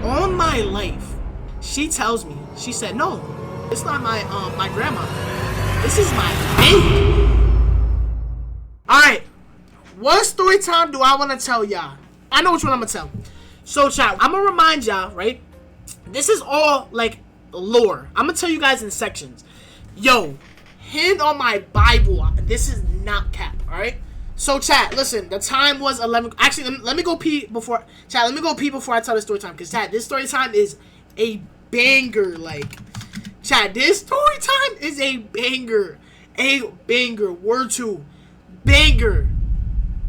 all my life, she tells me, she said, no, it's not my my grandma. This is my maid. Alright, what story time do I want to tell y'all? I know which one I'm going to tell. So, chat, I'm going to remind y'all, right? This is all, like, lore. I'm going to tell you guys in sections. Yo, hand on my Bible. This is not cap, alright? So, chat, listen, the time was 11. Actually, let me go pee before. Chat, let me go pee before I tell the story time. Because, chat, this story time is a banger. Like, chat, this story time is a banger. A banger. Word 2. Banger.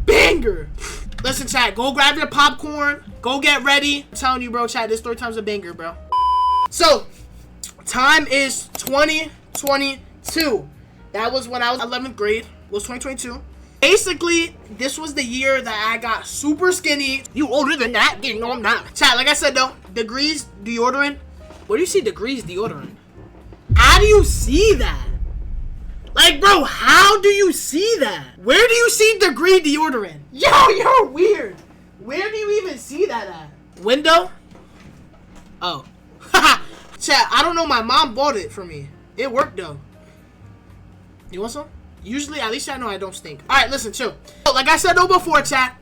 Banger. Listen, chat, go grab your popcorn. Go get ready. I'm telling you, bro, chat, this story time's a banger, bro. So, time is 2022. That was when I was 11th grade. It was 2022. Basically, this was the year that I got super skinny. You older than that? No, I'm not. Chat, like I said, though, Degrees deodorant. Where do you see Degrees deodorant? How do you see that? Like, bro, how do you see that? Where do you see Degree deodorant? Yo, you're weird. Where do you even see that at? Window? Oh. Chat, I don't know. My mom bought it for me. It worked, though. You want some? Usually, at least I know I don't stink. Alright, listen, chill. Like I said, though, before, chat.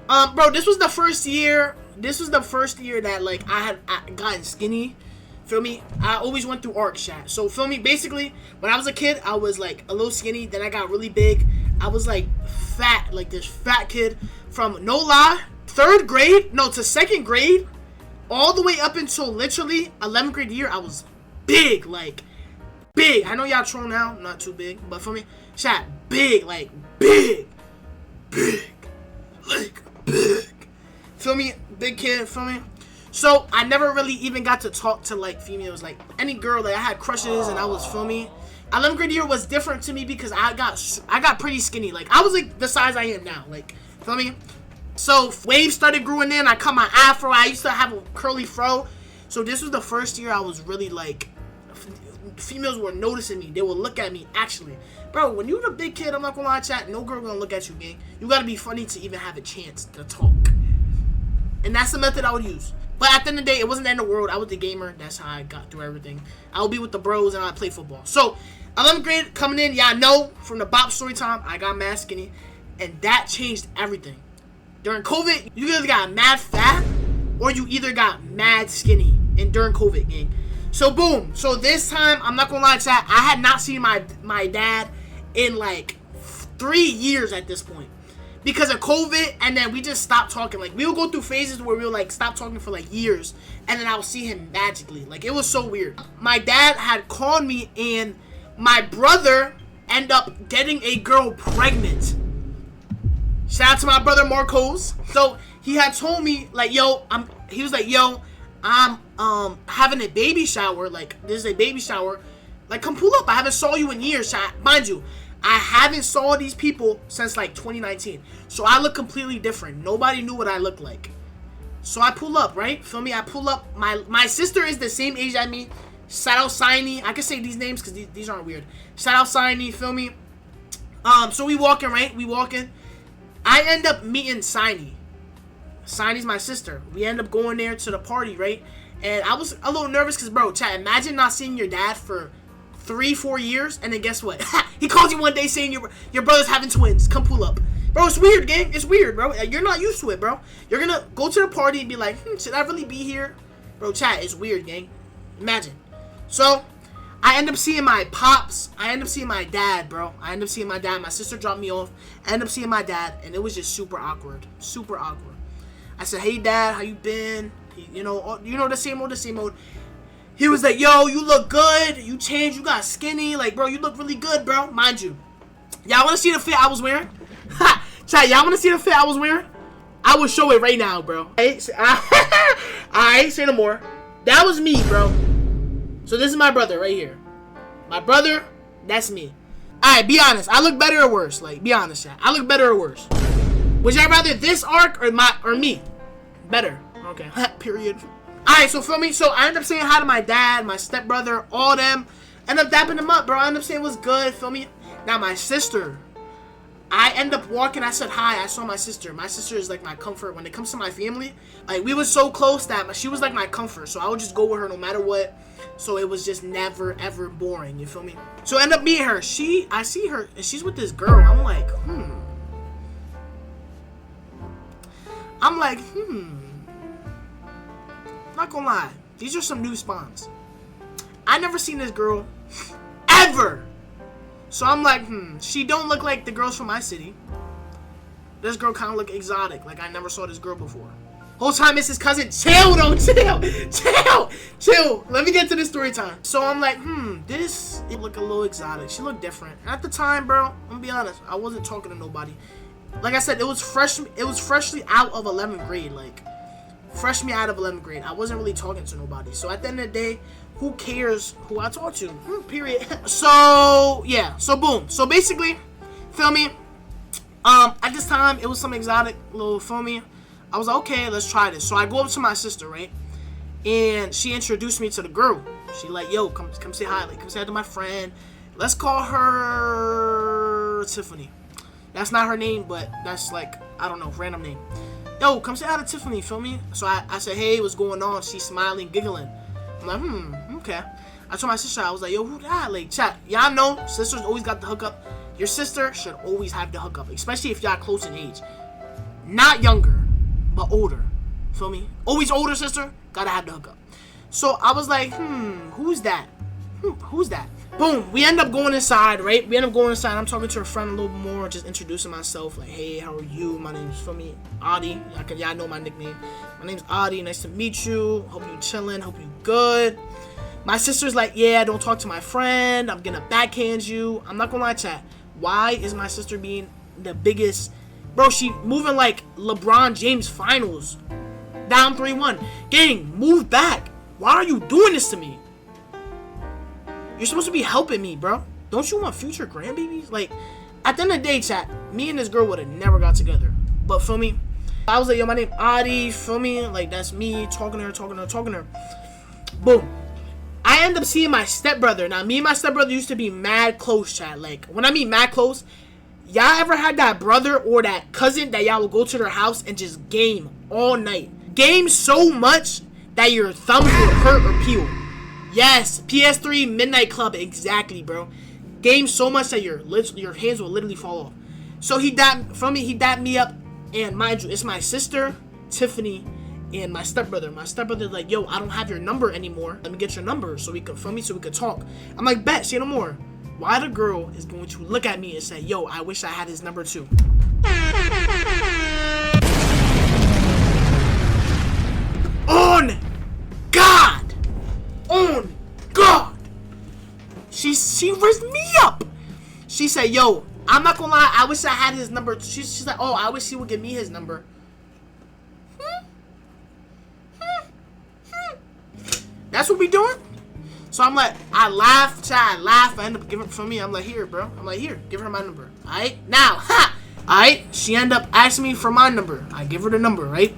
Bro, this was the first year. This was the first year that, like, I had gotten skinny. Feel me? I always went through arc, chat. So, feel me? Basically, when I was a kid, I was, like, a little skinny. Then I got really big. I was, like, fat. Like, this fat kid from, no lie, 3rd grade, no, to 2nd grade, all the way up until literally 11th grade year, I was big. Like, big. I know y'all troll now. Not too big. But for me, chat, big. Like, big. Big. Like, big. Feel me? Big kid. Feel me? So, I never really even got to talk to, like, females. Like, any girl, like, I had crushes and I was, feel me? 11th grade year was different to me because I got pretty skinny. Like, I was, like, the size I am now. Like, feel me? So, waves started growing in. I cut my afro. I used to have a curly fro. So, this was the first year I was really, like, females were noticing me. They would look at me, actually. Bro, when you're the big kid, I'm not gonna lie, chat, no girl gonna look at you, gang. You gotta be funny to even have a chance to talk. And that's the method I would use. But at the end of the day, it wasn't the end of the world. I was the gamer. That's how I got through everything. I would be with the bros and I'd play football. So, 11th grade coming in, y'all know from the Bop story time, I got mad skinny. And that changed everything. During COVID, you either got mad fat or you either got mad skinny. And during COVID, gang. So, boom. So, this time, I'm not gonna lie, chat, I had not seen my dad in, like, 3 years at this point. Because of COVID, and then we just stopped talking. Like, we would go through phases where we would, like, stop talking for, like, years. And then I would see him magically. Like, it was so weird. My dad had called me, and my brother ended up getting a girl pregnant. Shout out to my brother, Marcos. So, he had told me, like, yo, I'm having a baby shower. Like, this is a baby shower. Like, come pull up. I haven't saw you in years, chat. Mind you, I haven't saw these people since, like, 2019. So, I look completely different. Nobody knew what I looked like. So, I pull up, right? Feel me? I pull up. My sister is the same age as me. Shout out Signy. I can say these names because these aren't weird. Shout out Signy. Feel me? So, we walking, right? We walking. I end up meeting Signy. Signy's my sister. We end up going there to the party, right? And I was a little nervous because, bro, chat, imagine not seeing your dad for 3-4 years, and then guess what? He calls you one day saying your brother's having twins. Come pull up. Bro, it's weird, gang. It's weird, bro. You're not used to it, bro. You're gonna go to the party and be like, should I really be here? Bro, chat, it's weird, gang. Imagine. So, I end up seeing my pops. I end up seeing my dad, bro. I end up seeing my dad. My sister dropped me off. I end up seeing my dad, and it was just super awkward. Super awkward. I said, hey, Dad, how you been? You know, the same old. He was like, yo, you look good. You changed. You got skinny. Like, bro, you look really good, bro. Mind you. Y'all want to see the fit I was wearing? Ha! Chat, y'all want to see the fit I was wearing? I will show it right now, bro. I ain't say no more. That was me, bro. So this is my brother right here. My brother, that's me. Alright, be honest. I look better or worse? Like, be honest, chat. I look better or worse? Would y'all rather this arc or me? Better. Okay. Period. Alright, so feel me? So I end up saying hi to my dad, my stepbrother, all them. End up dapping them up, bro. I end up saying what's good. Feel me? Now my sister. I end up walking. I said hi. I saw my sister. My sister is like my comfort when it comes to my family. Like we were so close that she was like my comfort. So I would just go with her no matter what. So it was just never ever boring. You feel me? So I end up meeting her. I see her and she's with this girl. I'm like, Not gonna lie. These are some new spawns. I never seen this girl ever. So I'm like, she don't look like the girls from my city. This girl kind of look exotic. Like I never saw this girl before. Whole time it's his cousin. Chill though, chill. Let me get to the story time. So I'm like, it look a little exotic. She looked different. At the time, bro, I'm gonna be honest, I wasn't talking to nobody. Like I said, it was freshly out of 11th grade. Like freshly out of 11th grade. I wasn't really talking to nobody. So at the end of the day, who cares who I talk to? Period. So yeah. So boom. So basically, feel me? At this time, it was some exotic little, feel me? I was like, okay, let's try this. So I go up to my sister, right? And she introduced me to the girl. She like, yo, come say hi. Like, come say hi to my friend. Let's call her Tiffany. That's not her name, but that's like, I don't know, random name. Yo, come say hi to Tiffany, feel me? So I said, hey, what's going on? She's smiling, giggling. I'm like, okay. I told my sister, I was like, yo, who that? Like, chat, y'all know, sisters always got the hookup. Your sister should always have the hookup, especially if y'all close in age. Not younger, but older. Feel me? Always older sister, gotta have the hookup. So I was like, who's that? Who's that? Boom, we end up going inside, right? I'm talking to her friend a little more, just introducing myself, like, hey, how are you? My name's, feel me, Adi. Y'all know my nickname. My name's Adi, nice to meet you. Hope you chilling, hope you good. My sister's like, yeah, don't talk to my friend. I'm gonna backhand you. I'm not gonna lie, chat. Why is my sister being the biggest? Bro, she moving like LeBron James finals. Down 3-1. Gang, move back. Why are you doing this to me? You're supposed to be helping me, bro. Don't you want future grandbabies? Like, at the end of the day, chat, me and this girl would have never got together. But, feel me? I was like, yo, my name Adi, feel me? Like, that's me talking to her. Boom. I end up seeing my stepbrother. Now, me and my stepbrother used to be mad close, chat. Like, when I mean mad close, y'all ever had that brother or that cousin that y'all would go to their house and just game all night? Game so much that your thumbs would hurt or peel. Yes, PS3 Midnight Club, exactly, bro. Game so much that your hands will literally fall off. So he dapped me up, and mind you, it's my sister, Tiffany, and my stepbrother. My stepbrother's like, yo, I don't have your number anymore. Let me get your number so we could talk. I'm like, bet, say no more. Why the girl is going to look at me and say, yo, I wish I had his number too. On God. She raised me up. She said, yo, I'm not gonna lie, I wish I had his number. She's like, oh, I wish he would give me his number. That's what we doing? So I'm like, I laugh. I end up giving it from me. I'm like, here, bro. Give her my number. Alright? Now, Alright? She end up asking me for my number. I give her the number, right?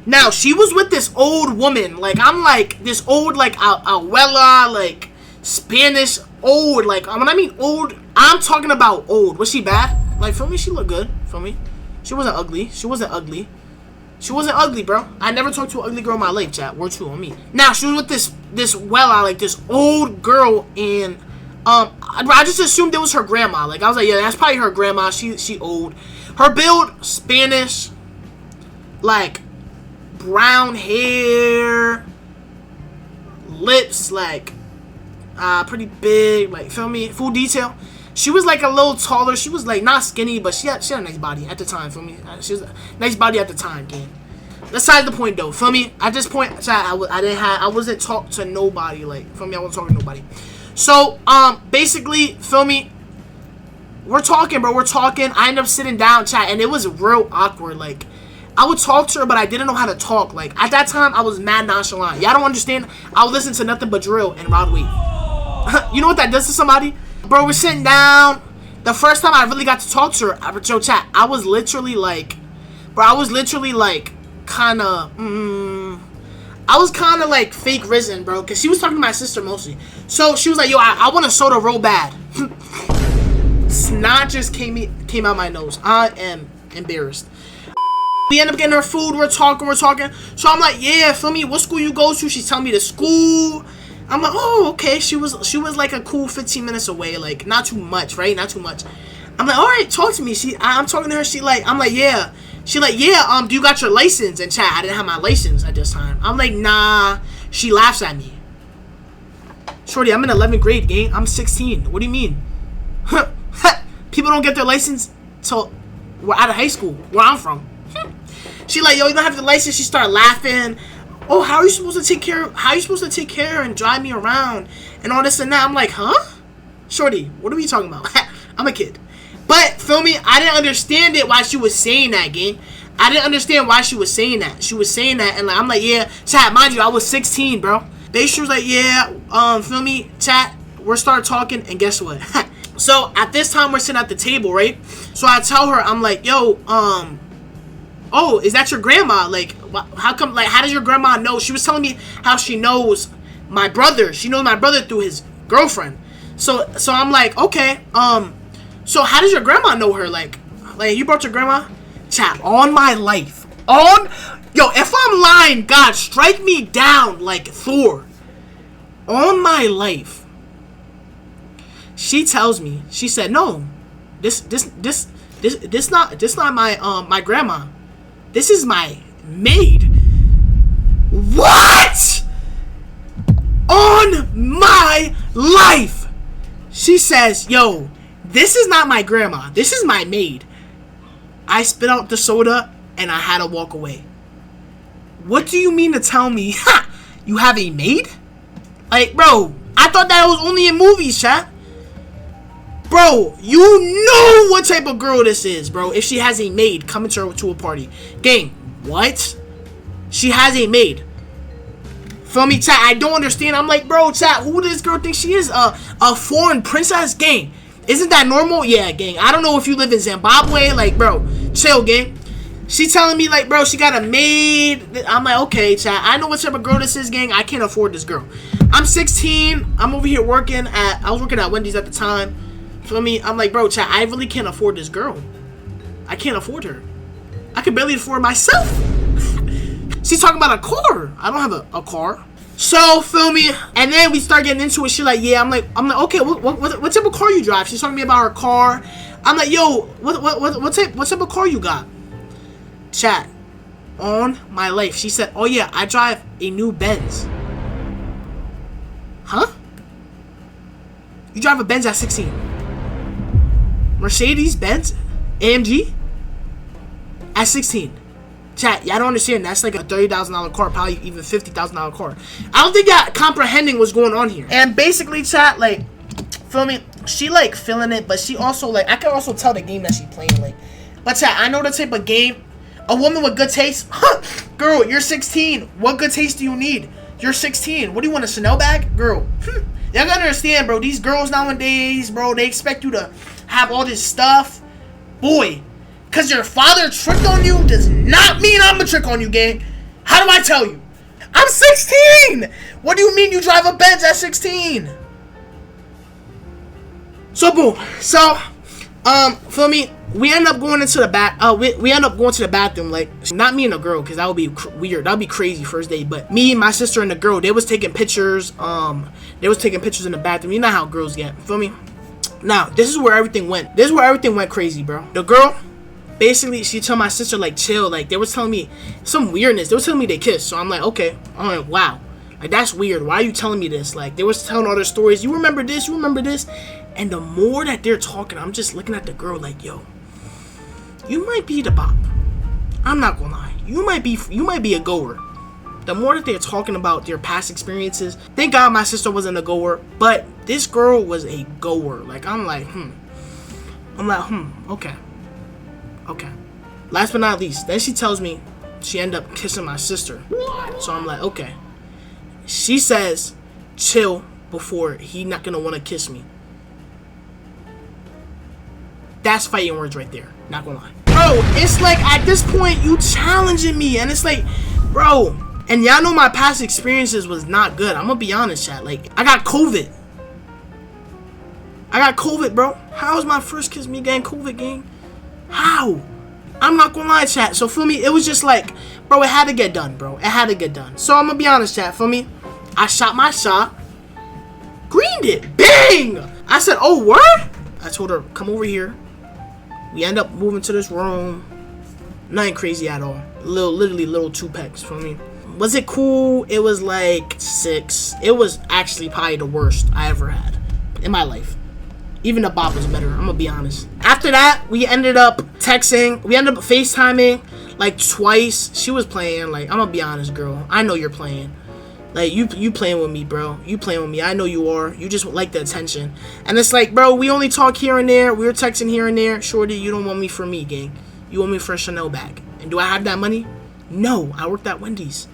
Now, she was with this old woman. Like, I'm like, this old, like, abuela, like, Spanish old. Like, when I mean old, I'm talking about old. Was she bad? Like, for me, she looked good. For me. She wasn't ugly. She wasn't ugly, bro. I never talked to an ugly girl in my life, chat. Word two on me. Now, she was with this like, this old girl, and, I just assumed it was her grandma. Like, I was like, yeah, that's probably her grandma. She old. Her build, Spanish, like, brown hair, lips, like, pretty big, like, feel me? Full detail. She was, like, a little taller. She was, like, not skinny, but she had a nice body at the time, feel me? She was a nice body at the time, gang. That's beside the point, though, feel me? At this point, I wasn't talking to nobody, like, feel me? I wasn't talking to nobody. So, basically, feel me? We're talking, bro, I ended up sitting down, chat, and it was real awkward, like, I would talk to her, but I didn't know how to talk. Like, at that time, I was mad nonchalant. Y'all don't understand. I would listen to nothing but drill and Rod Wave. You know what that does to somebody? Bro, we're sitting down. The first time I really got to talk to her, yo, chat, I was literally like, kind of, I was kind of like fake RIZZED, bro, because she was talking to my sister mostly. So she was like, yo, I want a soda real bad. snot just came out my nose. I am embarrassed. We end up getting her food. We're talking. So I'm like, yeah, feel me? What school you go to? She's telling me the school. I'm like, oh, okay. She was like a cool 15 minutes away. Like, not too much, right? Not too much. I'm like, all right, talk to me. I'm talking to her. I'm like, yeah. She like, yeah. Do you got your license? And chat, I didn't have my license at this time. I'm like, nah. She laughs at me. Shorty, I'm in 11th grade, gang. I'm 16. What do you mean? People don't get their license till we're out of high school, where I'm from. She like, yo, you don't have the license. She started laughing. Oh, how are you supposed to take care and drive me around and all this and that? I'm like, huh? Shorty, what are we talking about? I'm a kid. But, feel me, I didn't understand it why she was saying that, gang. I didn't understand why she was saying that. She was saying that, and like, I'm like, yeah, chat, mind you, I was 16, bro. She was like, yeah, feel me, chat, we're start talking, and guess what? So, at this time, we're sitting at the table, right? So, I tell her, I'm like, yo, oh, is that your grandma? Like, how come, like, how does your grandma know? She was telling me how she knows my brother. She knows my brother through his girlfriend. So I'm like, okay, so how does your grandma know her? Like you brought your grandma? Chat, on my life. Yo, if I'm lying, God, strike me down like Thor. On my life. She tells me, she said, no, this not my grandma. This is my maid. What? On my life. She says, yo, this is not my grandma. This is my maid. I spit out the soda and I had to walk away. What do you mean to tell me, you have a maid? Like, bro, I thought that was only in movies, chat. Bro, you know what type of girl this is, bro. If she has a maid coming to a party. Gang, what? She has a maid. Feel me, chat? I don't understand. I'm like, bro, chat, who does this girl think she is? A foreign princess? Gang, isn't that normal? Yeah, gang. I don't know if you live in Zimbabwe. Like, bro, chill, gang. She telling me, like, bro, she got a maid. I'm like, okay, chat. I know what type of girl this is, gang. I can't afford this girl. I'm 16. I'm over here I was working at Wendy's at the time. Feel me? I'm like, bro, chat, I really can't afford this girl. I can't afford her. I can barely afford myself. She's talking about a car. I don't have a car. So, feel me? And then we start getting into it. She like, yeah. I'm like, okay, what type of car you drive? She's talking to me about her car. I'm like, yo, what type of car you got? Chat, on my life. She said, oh yeah, I drive a new Benz. Huh? You drive a Benz at 16? Mercedes-Benz AMG at 16. Chat, y'all don't understand. That's like a $30,000 car, probably even $50,000 car. I don't think y'all comprehending what's going on here. And basically, chat, like, feel me? She like feeling it, but she also like, I can also tell the game that she playing. Like, but chat, I know the type of game. A woman with good taste. Girl, you're 16. What good taste do you need? You're 16. What do you want, a Chanel bag? Girl, y'all gotta understand, bro. These girls nowadays, bro, they expect you to have all this stuff. Boy, because your father tricked on you does not mean I'm gonna trick on you, gang. How do I tell you? I'm 16. What do you mean you drive a Benz at 16? So, boom. So, feel me? We end up going into the back. We end up going to the bathroom. Like, not me and the girl, because that would be weird. That would be crazy first date. But me, my sister, and the girl, they was taking pictures. They was taking pictures in the bathroom. You know how girls get. Feel me? Now, this is where everything went. This is where everything went crazy, bro. The girl, basically, she told my sister, like, chill. Like, they was telling me some weirdness. They was telling me they kissed. So I'm like, okay. I'm like, wow. Like, that's weird. Why are you telling me this? Like, they was telling all their stories. You remember this? You remember this? And the more that they're talking, I'm just looking at the girl like, yo, you might be the bop. I'm not gonna lie. You might be a goer. The more that they're talking about their past experiences, thank God my sister wasn't a goer, but this girl was a goer. Like, I'm like, okay. Last but not least, then she tells me she ended up kissing my sister. So I'm like, okay. She says, chill before he not gonna want to kiss me. That's fighting words right there. Not gonna lie. Bro, it's like at this point you challenging me, and it's like, bro, and y'all know my past experiences was not good. I'm gonna be honest, chat. Like, I got COVID. I got COVID, bro. How is my first kiss me getting COVID, gang? How? I'm not gonna lie, chat. So, for me, it was just like, bro, it had to get done, bro. It had to get done. So, I'm gonna be honest, chat. For me, I shot my shot. Greened it. Bang! I said, oh, word? I told her, come over here. We end up moving to this room. Nothing crazy at all. Literally little 2 pecks for me. Was it cool? It was like 6. It was actually probably the worst I ever had in my life. Even the bop was better, I'm gonna be honest. After that, we ended up texting. We ended up FaceTiming like twice. She was playing. Like, I'm gonna be honest, girl. I know you're playing. Like, you playing with me, bro. You playing with me. I know you are. You just like the attention. And it's like, bro, we only talk here and there. We were texting here and there. Shorty, you don't want me for me, gang. You want me for a Chanel bag. And do I have that money? No, I worked at Wendy's.